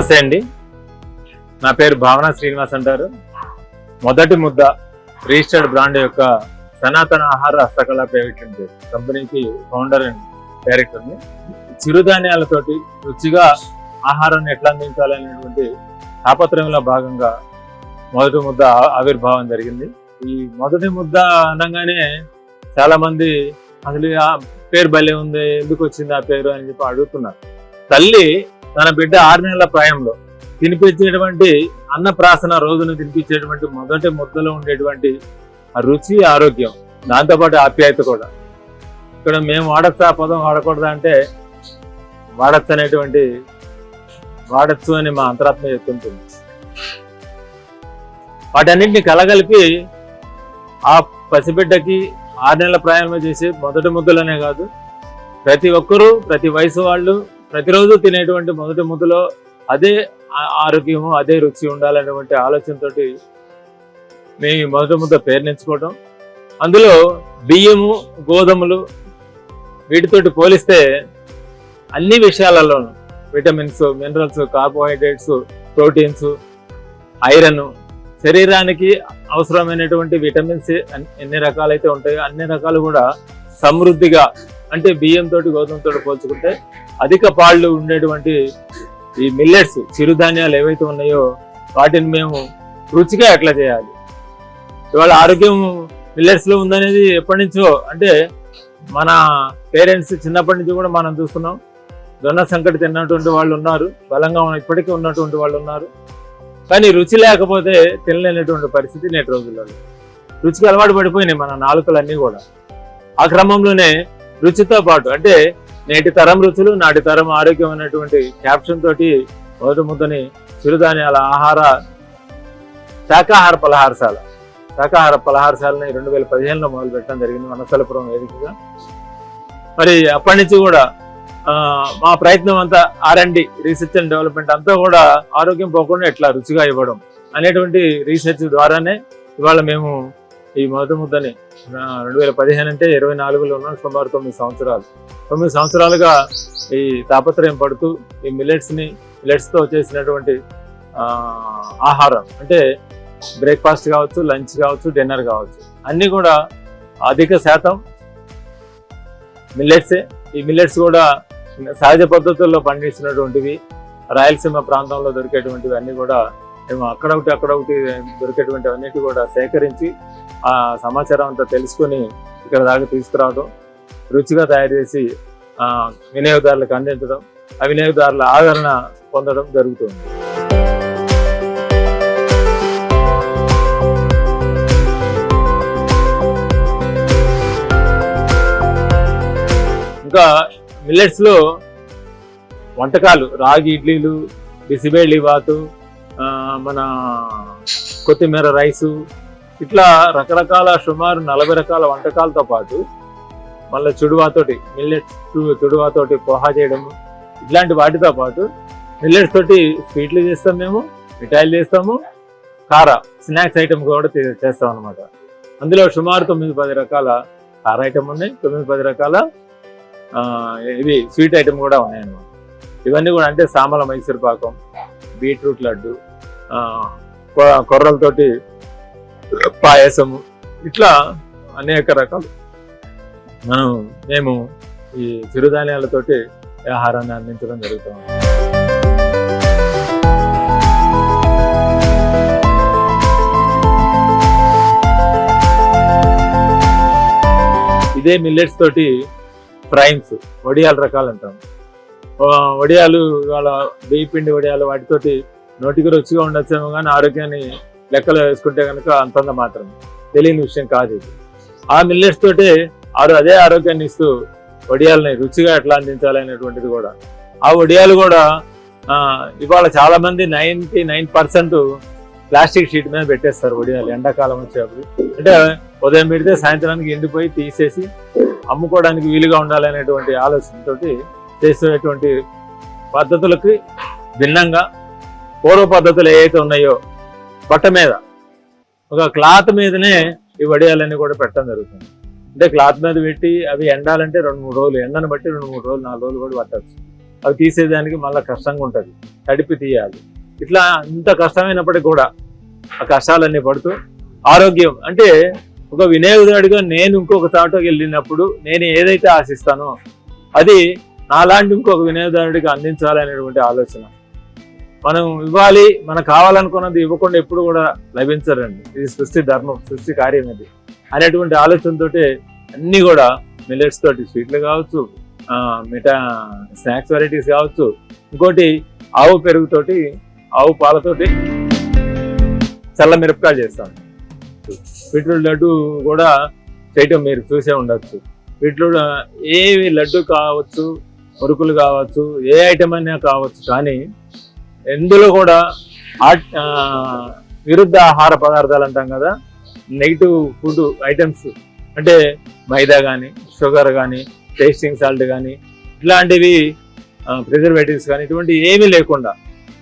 నమస్తే అండి, నా పేరు భావన శ్రీనివాస్ అంటారు. మొదటి ముద్ద రిజిస్టర్డ్ బ్రాండ్ యొక్క సనాతన ఆహార హస్తకళ ప్రైవేట్ లిమిటెడ్ కంపెనీకి ఫౌండర్ అండ్ డైరెక్టర్ని. చిరుధాన్యాలతోటి రుచిగా ఆహారాన్ని ఎట్లా అందించాలనేటువంటి తాపత్రయంలో భాగంగా మొదటి ముద్ద ఆవిర్భావం జరిగింది. ఈ మొదటి ముద్ద అనగానే చాలా మంది అసలు ఆ పేరు భలే ఉంది, ఎందుకు వచ్చింది ఆ పేరు అని చెప్పి అడుగుతున్నారు. తల్లి తన బిడ్డ 6 నెలల ప్రాయంలో తినిపించేటువంటి అన్నప్రాసన రోజును తినిపించేటువంటి మొదటి ముద్దలో ఉండేటువంటి ఆ రుచి, ఆరోగ్యం, దాంతోపాటు ఆప్యాయత కూడా. ఇక్కడ మేము వాడచ్చా ఆ పదం వాడకూడదా అంటే వాడచ్చు అని మా అంతరాత్మ చెప్తుంటుంది. వాటన్నింటినీ కలగలిపి ఆ పసిబిడ్డకి 6 నెలల ప్రాయంలో చేసే మొదటి ముద్దలనే కాదు, ప్రతి ఒక్కరూ ప్రతి వయసు వాళ్ళు ప్రతిరోజు తినేటువంటి మొదటి ముద్దలో అదే ఆరోగ్యము, అదే రుచి ఉండాలనేటువంటి ఆలోచనతోటి మేము మొదటి ముద్ద పేరునించుకోవడం. అందులో బియ్యము, గోధుమలు వీటితోటి పోలిస్తే అన్ని విషయాలలోనూ vitamins, minerals, carbohydrates, proteins, iron, శరీరానికి అవసరమైనటువంటి విటమిన్స్ ఎన్ని రకాలైతే ఉంటాయో అన్ని రకాలు కూడా సమృద్ధిగా, అంటే బియ్యంతో గోధుమతో పోల్చుకుంటే అధిక పాళ్ళు ఉండేటువంటి ఈ మిల్లెట్స్, చిరుధాన్యాలు ఏవైతే ఉన్నాయో వాటిని మేము రుచిగా ఎట్లా చేయాలి. ఇవాళ ఆరోగ్యం మిల్లెట్స్ లో ఉందనేది ఎప్పటి నుంచో, అంటే మన పేరెంట్స్ చిన్నప్పటి నుంచి కూడా మనం చూస్తున్నాం. జొన్న సంకటి తిన్నటువంటి వాళ్ళు ఉన్నారు, బలంగా ఇప్పటికీ ఉన్నటువంటి వాళ్ళు ఉన్నారు. కానీ రుచి లేకపోతే తినలేనటువంటి పరిస్థితి నేటి రోజుల్లో. రుచికి అలవాటు పడిపోయినాయి మన నాలుకలన్నీ కూడా. ఆ క్రమంలోనే రుచితో పాటు, అంటే నేటి తరం రుచులు, నాటి తరం ఆరోగ్యం అనేటువంటి క్యాప్షన్ తోటి మొదటి ముద్దని చిరుధాన్యాల శాకాహార పలహారశాలని 2015లో మొదలు పెట్టడం జరిగింది వనస్థలపురం వేదికగా. మరి అప్పటి నుంచి కూడా మా ప్రయత్నం అంతా R&D, రీసెర్చ్ అండ్ డెవలప్మెంట్ అంతా కూడా ఆరోగ్యం పోకుండా ఎట్లా రుచిగా ఇవ్వడం అనేటువంటి రీసెర్చ్ ద్వారానే ఇవాళ మేము ఈ మొదటి ముద్దని 2015 అంటే 24లో ఉన్న సుమారు 9 సంవత్సరాలుగా ఈ తాపత్రయం పడుతూ ఈ మిల్లెట్స్తో చేసినటువంటి ఆహారం, అంటే బ్రేక్ఫాస్ట్ కావచ్చు, లంచ్ కావచ్చు, డిన్నర్ కావచ్చు, అన్నీ కూడా అధిక శాతం మిల్లెట్సే. ఈ మిల్లెట్స్ కూడా సహజ పద్ధతుల్లో పండించినటువంటివి, రాయలసీమ ప్రాంతంలో దొరికేటువంటివి అన్నీ కూడా మేము అక్కడొకటి దొరికేటువంటి అన్నిటి కూడా సేకరించి ఆ సమాచారం అంతా తెలుసుకొని ఇక్కడ దాకా తీసుకురావడం, రుచిగా తయారు చేసి వినియోగదారులకు అందించడం, ఆ వినియోగదారుల ఆదరణ పొందడం జరుగుతుంది. ఇంకా మిల్లెట్స్ లో వంటకాలు, రాగి ఇడ్లీలు, బిసిబేళి బాతు, మన కొత్తిమీర రైసు, ఇట్లా రకరకాల సుమారు 40 రకాల వంటకాలతో పాటు మళ్ళీ మిల్లెట్స్ చుడువాతోటి పోహా చేయడము, ఇట్లాంటి వాటితో పాటు మిల్లెట్స్ తోటి స్వీట్లు చేస్తాం, మేము మిఠాయిలు చేస్తాము, స్నాక్స్ ఐటమ్ కూడా చేస్తాం అనమాట. అందులో సుమారు 9-10 రకాల కార ఐటమ్ ఉన్నాయి, 9-10 రకాల ఇవి స్వీట్ ఐటమ్ కూడా ఉన్నాయన్నమాట. ఇవన్నీ కూడా అంటే సామల మైసూర్ పాకం, బీట్రూట్ లడ్డు, కొర్రలతోటి పాయసము, ఇట్లా అనేక రకాలు మేము ఈ చిరుధాన్యాలతోటి ఆహారాన్ని అందించడం జరుగుతుంది. ఇదే మిల్లెట్స్ తోటి ప్రైమ్స్, వడియాల రకాలు అంటాం. వడియాలు ఇవాళ బియ్య పిండి వడియాలు, వాటితోటి నోటికి రుచిగా ఉండొచ్చేమో కానీ ఆరోగ్యాన్ని లెక్కలో వేసుకుంటే కనుక అంతంత మాత్రం తెలియని విషయం కాదు ఇది. ఆ మిల్లెట్స్ తోటి అదే ఆరోగ్యాన్ని ఇస్తూ వడియాలని రుచిగా ఎట్లా అందించాలి అనేటువంటిది కూడా. ఆ వడియాలు కూడా ఇవాళ చాలా మంది 99% ప్లాస్టిక్ షీట్ మీద పెట్టేస్తారు వడియాలు ఎండాకాలం వచ్చేప్పుడు. అంటే ఉదయం పెడితే సాయంత్రానికి ఎండిపోయి తీసేసి అమ్ముకోవడానికి వీలుగా ఉండాలనేటువంటి ఆలోచనతోటి చేసేటువంటి పద్ధతులకి భిన్నంగా పూర్వ పద్ధతులు ఏవైతే ఉన్నాయో బట్ట మీద ఒక క్లాత్ మీదనే ఈ వడియాలన్నీ కూడా పెట్టడం జరుగుతుంది. అంటే క్లాత్ మీద పెట్టి అవి ఎండాలంటే 2-3 రోజులు, ఎండను బట్టి 2-3 రోజులు 4 రోజులు కూడా పట్టచ్చు. అవి తీసేదానికి మళ్ళీ కష్టంగా ఉంటుంది, తడిపి తీయాలి. ఇట్లా అంత కష్టమైనప్పటికీ కూడా ఆ కష్టాలన్నీ పడుతూ ఆరోగ్యం అంటే ఒక వినియోగదారుడిగా నేను ఇంకొక చోటకి వెళ్ళినప్పుడు నేను ఏదైతే ఆశిస్తానో అది నాలాంటి ఇంకొక వినియోగదారుడికి అందించాలనేటువంటి ఆలోచన. మనం ఇవ్వాలి, మనకు కావాలనుకున్నది ఇవ్వకుండా ఎప్పుడు కూడా లభించరండి. ఇది సృష్టి ధర్మం, సృష్టి కార్యం ఇది అనేటువంటి ఆలోచనతో అన్నీ కూడా మిల్లెట్స్ తోటి స్వీట్లు కావచ్చు, స్నాక్స్ వెరైటీస్ కావచ్చు, ఇంకోటి ఆవు పెరుగుతోటి, ఆవు పాలతోటి చల్ల మిరపకాయలు చేస్తాం. బీట్రూట్ లడ్డు కూడా చేయటం మీరు చూసే ఉండొచ్చు. బీట్రూట్ ఏ లడ్డు కావచ్చు, మురుకులు కావచ్చు, ఏ ఐటమ్ అయినా కావచ్చు, కానీ ఎందులో కూడా విరుద్ధ ఆహార పదార్థాలు అంటాం కదా, నెగిటివ్ ఫుడ్ ఐటమ్స్ అంటే మైదా కానీ, షుగర్ కానీ, టేస్టింగ్ సాల్ట్ కానీ, ఇట్లాంటివి ప్రిజర్వేటివ్స్ కానీ ఇటువంటి ఏమీ లేకుండా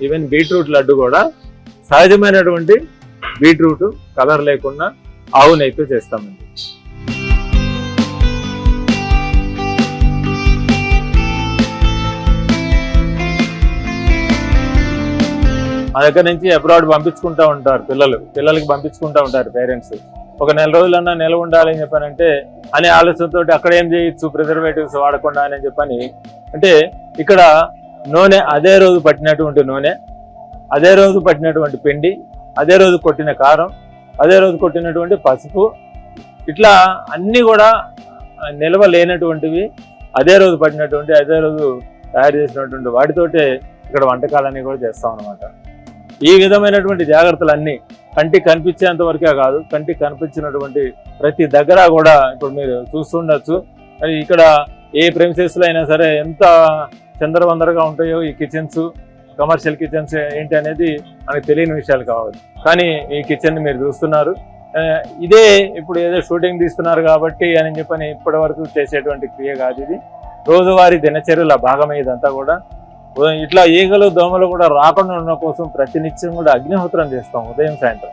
ఈవెన్ బీట్రూట్ లడ్డు కూడా సహజమైనటువంటి బీట్రూట్ కలర్ లేకుండా ఆవు నెయ్యితో చేస్తామండి. మా దగ్గర నుంచి అబ్రాడ్ పంపించుకుంటూ ఉంటారు పిల్లలకి పంపించుకుంటూ ఉంటారు పేరెంట్స్. ఒక నెల రోజులన్నా నిల్వ ఉండాలని చెప్పానంటే అనే ఆలోచనతో అక్కడ ఏం చేయొచ్చు, ప్రిజర్వేటివ్స్ వాడకుండా అని చెప్పని. అంటే ఇక్కడ నూనె అదే రోజు పట్టినటువంటి నూనె, అదే రోజు పట్టినటువంటి పిండి, అదే రోజు కొట్టిన కారం, అదే రోజు కొట్టినటువంటి పసుపు, ఇట్లా అన్నీ కూడా నిల్వ లేనటువంటివి, అదే రోజు పట్టినటువంటి, అదే రోజు తయారు చేసినటువంటి వాటితోటే ఇక్కడ వంటకాలన్నీ కూడా చేస్తాం అన్నమాట. ఈ విధమైనటువంటి జాగ్రత్తలన్నీ కంటికి కనిపించేంత వరకే కాదు, కంటికి కనిపించినటువంటి ప్రతి దగ్గర కూడా ఇప్పుడు మీరు చూస్తుండొచ్చు. మరి ఇక్కడ ఏ ప్రెమిసెస్లో అయినా సరే ఎంత చందరవందరగా ఉంటాయో ఈ కిచెన్స్, కమర్షియల్ కిచెన్స్ ఏంటి అనేది మనకు తెలియని విషయాలు కావాలి. కానీ ఈ కిచెన్ని మీరు చూస్తున్నారు. ఇదే ఇప్పుడు ఏదో షూటింగ్ తీస్తున్నారు కాబట్టి అని చెప్పని ఇప్పటి వరకు చేసేటువంటి క్రియ కాదు ఇది. రోజువారీ దినచర్యల భాగమే ఇదంతా కూడా. ఇట్లా ఈగలు దోమలు కూడా రాకుండా ఉండడం కోసం ప్రతినిత్యం కూడా అగ్నిహోత్రం చేస్తాం. ఉదయం సాయంత్రం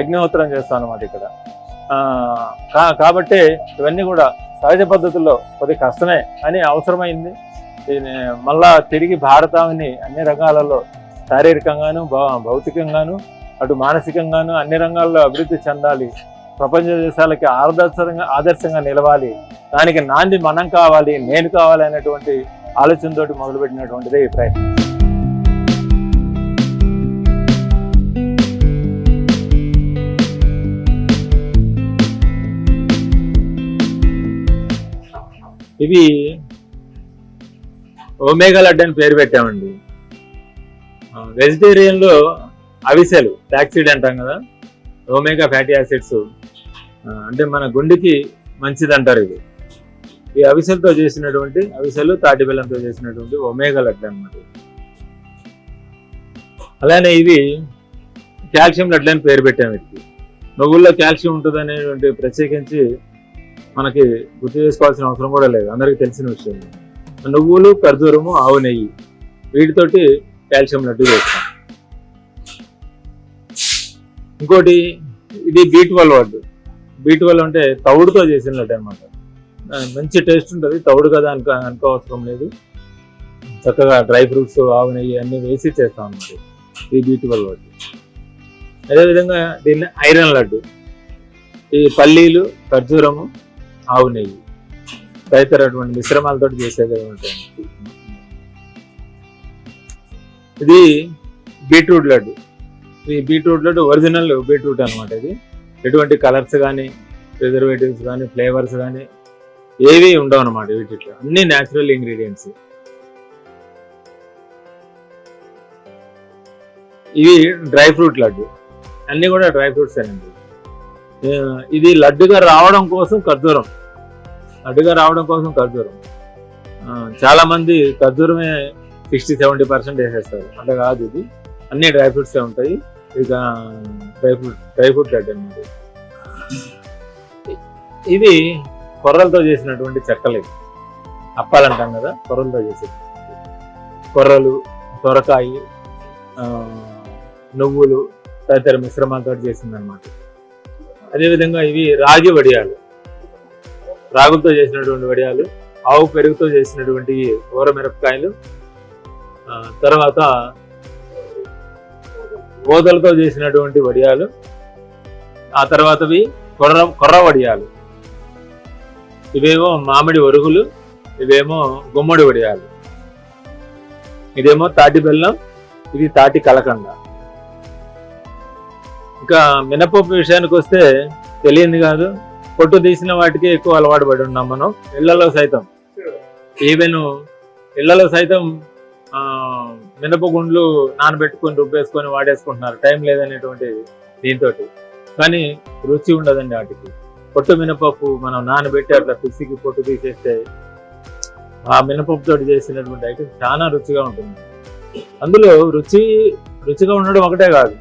అగ్నిహోత్రం చేస్తాం అన్నమాట ఇక్కడ. కాబట్టి ఇవన్నీ కూడా సహజ పద్ధతుల్లో కొద్దిగా కష్టమే అని అవసరమైంది. మళ్ళా తిరిగి భారతాన్ని అన్ని రంగాలలో శారీరకంగాను, భౌతికంగాను, అటు మానసికంగాను అన్ని రంగాల్లో అభివృద్ధి చెందాలి. ప్రపంచ దేశాలకి ఆదర్శంగా నిలవాలి. దానికి నాంది మనం కావాలి, నేను కావాలి అనేటువంటి ఆలోచనతోటి మొదలుపెట్టినటువంటిదే ఈ ప్రయత్నం. ఇవి ఒమేగా లడ్డు అని పేరు పెట్టామండి. వెజిటేరియన్లో అవిసెలు, ఫ్లాక్సీడ్ అంటాం కదా, ఒమేగా ఫ్యాటీ యాసిడ్స్ అంటే మన గుండెకి మంచిది అంటారు. ఇది ఈ అవిసెలతో చేసినటువంటి, అవిసెలు తాటి బెల్లంతో చేసినటువంటి ఒమేగా లడ్డు అన్నమాట. అలానే ఇవి కాల్షియం లడ్డు అని పేరు పెట్టాము. వీటికి నువ్వుల్లో కాల్షియం ఉంటుంది అనేటువంటి ప్రత్యేకించి మనకి గుర్తు చేసుకోవాల్సిన అవసరం కూడా లేదు, అందరికీ తెలిసిన విషయం. నువ్వులు, ఖర్జూరము, ఆవు నెయ్యి వీటితోటి కాల్షియం లడ్డు చేస్తాం. ఇంకోటి ఇది B12 లడ్డు. B12 అంటే తవుడుతో చేసిన లడ్డు అనమాట. మంచి టేస్ట్ ఉంటుంది. తవుడు కదా అనుకోవసరం లేదు, చక్కగా డ్రై ఫ్రూట్స్, ఆవు నెయ్యి అన్నీ వేసి చేస్తాం అన్నమాట ఈ B12 లడ్డు. అదేవిధంగా దీన్ని ఐరన్ లడ్డు. ఈ పల్లీలు, ఖర్జూరము, ఆవు నెయ్యి తదితరటువంటి మిశ్రమాలతో చేసేది ఉంటుంది. ఇది బీట్రూట్ లడ్డు. ఈ బీట్రూట్ లడ్డు ఒరిజినల్ బీట్రూట్ అనమాట. ఇది ఎటువంటి కలర్స్ కానీ, ప్రిజర్వేటివ్స్ కానీ, ఫ్లేవర్స్ కానీ ఏవి ఉండవు అనమాట. వీటిలో అన్ని న్యాచురల్ ఇంగ్రీడియంట్స్. ఇవి డ్రై ఫ్రూట్ లడ్డు, అన్ని కూడా డ్రై ఫ్రూట్స్ అండి. ఇది లడ్డుగా రావడం కోసం ఖర్జూరం, చాలా మంది ఖర్జూరమే 60-70% వేసేస్తారు. అంటే కాదు, ఇది అన్ని డ్రై ఫ్రూట్సే ఉంటాయి. ఇక డ్రై ఫ్రూట్ లడ్డు అన్నమాట. ఇది కొర్రలతో చేసినటువంటి చెక్కలు. అప్పాలంటాం కదా, కొర్రలతో చేసేది. కొర్రలు, సొరకాయ, నువ్వులు తదితర మిశ్రమాలతో చేసిందనమాట. అదేవిధంగా ఇవి రాగి వడియాలు, రాగులతో చేసినటువంటి వడియాలు, ఆవు పెరుగుతో చేసినటువంటి ఊర మిరపకాయలు, తర్వాత ఓదలతో చేసినటువంటి వడియాలు, ఆ తర్వాతవి కొర్ర వడియాలు, ఇవేమో మామిడి ఒరుగులు, ఇవేమో గుమ్మడి వడియాలు, ఇదేమో తాటి బెల్లం, ఇది తాటి కలకండ. ఇంకా మినపప్పు విషయానికి వస్తే తెలియంది కాదు, పొట్టు తీసిన వాటికి ఎక్కువ అలవాటు పడి ఉన్నాం మనం. ఇళ్లలో సైతం ఈవెన్ ఇళ్లలో సైతం మినపగుండ్లు నానబెట్టుకొని రుబ్బేసుకొని వాడేసుకుంటున్నారు, టైం లేదనేటువంటి దీంతో. కానీ రుచి ఉండదండి వాటికి. పొట్టు మినపప్పు మనం నానబెట్టి అట్లా పిసికి పొట్టు తీసేస్తే ఆ మినపప్పుతో చేసినటువంటి ఐటమ్ చాలా రుచిగా ఉంటుంది. అందులో రుచిగా ఉండడం ఒకటే కాదు,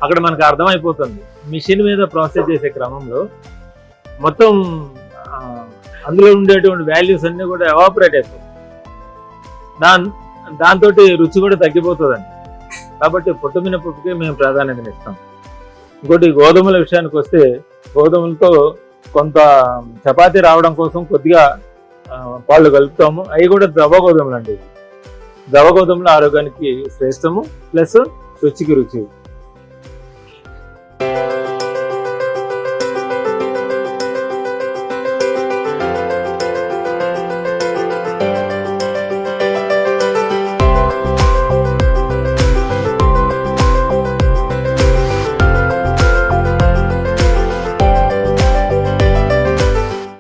అక్కడ మనకు అర్థమైపోతుంది మిషన్ మీద ప్రాసెస్ చేసే క్రమంలో మొత్తం అందులో ఉండేటువంటి వాల్యూస్ అన్ని కూడా ఎవాపరేట్ అయిపోతాయి. దాంతో రుచి కూడా తగ్గిపోతుందండి. కాబట్టి పొట్టు మినపప్పుకి మేము ప్రాధాన్యత ఇస్తాం. ఇంకోటి గోధుమల విషయానికి వస్తే, గోధుమలతో కొంత చపాతీ రావడం కోసం కొద్దిగా పాలు కలుపుతాము. అవి కూడా ద్రవ గోధుమలు అండి. ద్రవ గోధుమలు ఆరోగ్యానికి శ్రేష్టము, ప్లస్ రుచికి రుచి.